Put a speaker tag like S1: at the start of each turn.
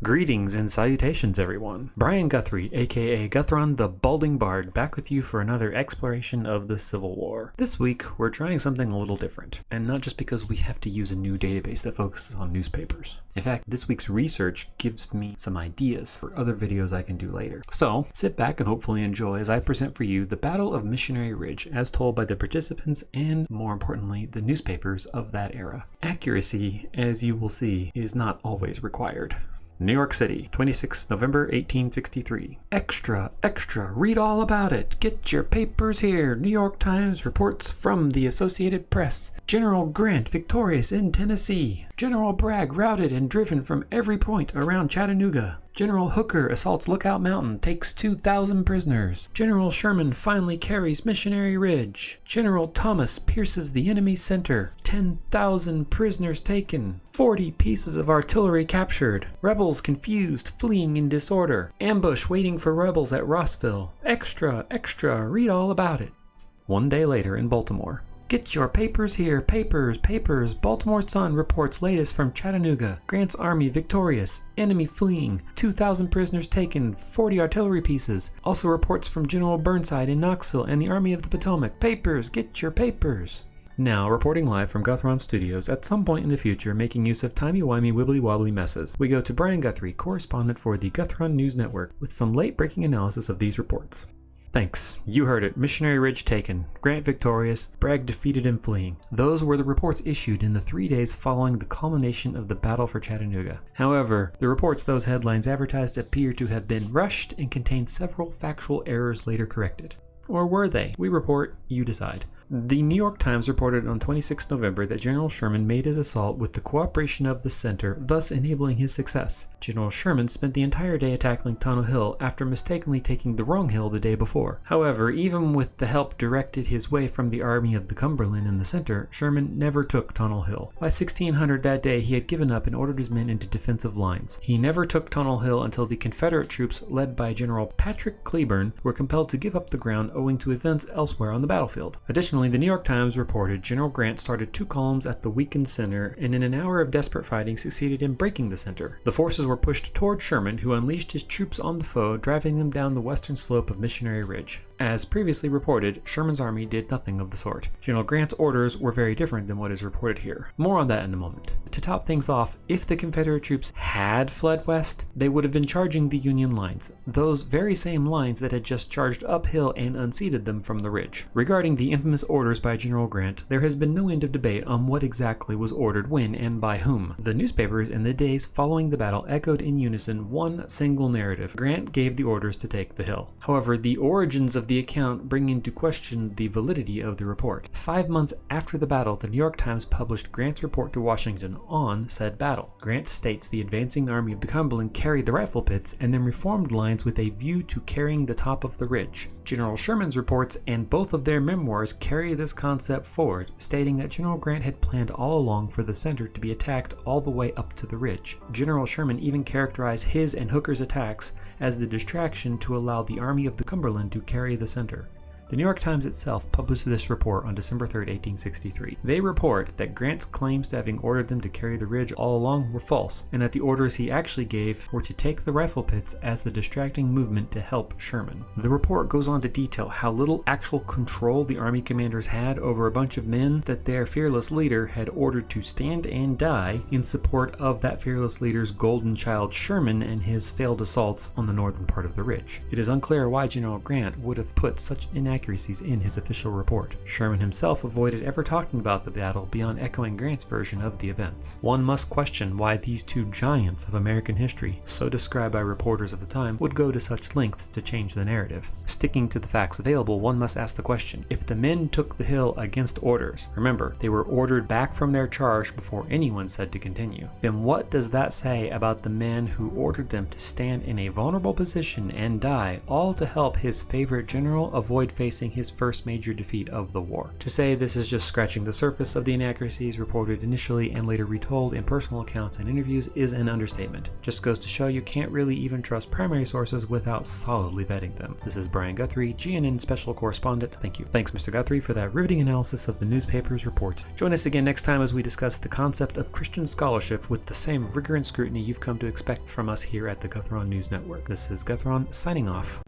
S1: Greetings and salutations, everyone. Brian Guthrie, aka Guthron the Balding Bard, back with you for another exploration of the Civil War. This week, we're trying something a little different, and not just because we have to use a new database that focuses on newspapers. In fact, this week's research gives me some ideas for other videos I can do later. So, sit back and hopefully enjoy as I present for you the Battle of Missionary Ridge as told by the participants and, more importantly, the newspapers of that era. Accuracy, as you will see, is not always required. New York City, 26 November 1863. Extra, extra, read all about it. Get your papers here. New York Times reports from the Associated Press. General Grant victorious in Tennessee. General Bragg routed and driven from every point around Chattanooga. General Hooker assaults Lookout Mountain, takes 2,000 prisoners. General Sherman finally carries Missionary Ridge. General Thomas pierces the enemy's center. 10,000 prisoners taken. 40 pieces of artillery captured. Rebels confused, fleeing in disorder. Ambush waiting for rebels at Rossville. Extra, extra, read all about it. One day later in Baltimore. Get your papers here, papers, papers. Baltimore Sun reports latest from Chattanooga. Grant's army victorious, enemy fleeing, 2,000 prisoners taken, 40 artillery pieces. Also reports from General Burnside in Knoxville and the Army of the Potomac. Papers, get your papers. Now, reporting live from Guthron Studios, at some point in the future, making use of timey-wimey wibbly-wobbly messes, we go to Brian Guthrie, correspondent for the Guthron News Network, with some late-breaking analysis of these reports. Thanks. You heard it. Missionary Ridge taken. Grant victorious. Bragg defeated and fleeing. Those were the reports issued in the 3 days following the culmination of the battle for Chattanooga. However, the reports those headlines advertised appear to have been rushed and contain several factual errors later corrected. Or were they? We report, you decide. The New York Times reported on 26 November that General Sherman made his assault with the cooperation of the center, thus enabling his success. General Sherman spent the entire day attacking Tunnel Hill after mistakenly taking the wrong hill the day before. However, even with the help directed his way from the Army of the Cumberland in the center, Sherman never took Tunnel Hill. By 1600 that day, he had given up and ordered his men into defensive lines. He never took Tunnel Hill until the Confederate troops, led by General Patrick Cleburne, were compelled to give up the ground owing to events elsewhere on the battlefield. Additionally, the New York Times reported General Grant started two columns at the weakened center and in an hour of desperate fighting succeeded in breaking the center. The forces were pushed toward Sherman, who unleashed his troops on the foe, driving them down the western slope of Missionary Ridge. As previously reported, Sherman's army did nothing of the sort. General Grant's orders were very different than what is reported here. More on that in a moment. To top things off, if the Confederate troops had fled west, they would have been charging the Union lines, those very same lines that had just charged uphill and unseated them from the ridge. Regarding the infamous orders by General Grant, there has been no end of debate on what exactly was ordered when and by whom. The newspapers in the days following the battle echoed in unison one single narrative. Grant gave the orders to take the hill. However, the origins of the account bring into question the validity of the report. 5 months after the battle, the New York Times published Grant's report to Washington on said battle. Grant states the advancing Army of the Cumberland carried the rifle pits and then reformed lines with a view to carrying the top of the ridge. General Sherman's reports and both of their memoirs carry this concept forward, stating that General Grant had planned all along for the center to be attacked all the way up to the ridge. General Sherman even characterized his and Hooker's attacks as the distraction to allow the Army of the Cumberland to carry the center. The New York Times itself published this report on December 3, 1863. They report that Grant's claims to having ordered them to carry the ridge all along were false, and that the orders he actually gave were to take the rifle pits as the distracting movement to help Sherman. The report goes on to detail how little actual control the army commanders had over a bunch of men that their fearless leader had ordered to stand and die in support of that fearless leader's golden child Sherman and his failed assaults on the northern part of the ridge. It is unclear why General Grant would have put such inaccuracies in his official report. Sherman himself avoided ever talking about the battle beyond echoing Grant's version of the events. One must question why these two giants of American history, so described by reporters of the time, would go to such lengths to change the narrative. Sticking to the facts available, one must ask the question, if the men took the hill against orders, remember, they were ordered back from their charge before anyone said to continue, then what does that say about the men who ordered them to stand in a vulnerable position and die, all to help his favorite general avoid facing his first major defeat of the war. To say this is just scratching the surface of the inaccuracies reported initially and later retold in personal accounts and interviews is an understatement. Just goes to show you can't really even trust primary sources without solidly vetting them. This is Brian Guthrie, GNN Special Correspondent. Thank you. Thanks, Mr. Guthrie, for that riveting analysis of the newspaper's reports. Join us again next time as we discuss the concept of Christian scholarship with the same rigor and scrutiny you've come to expect from us here at the Guthron News Network. This is Guthron signing off.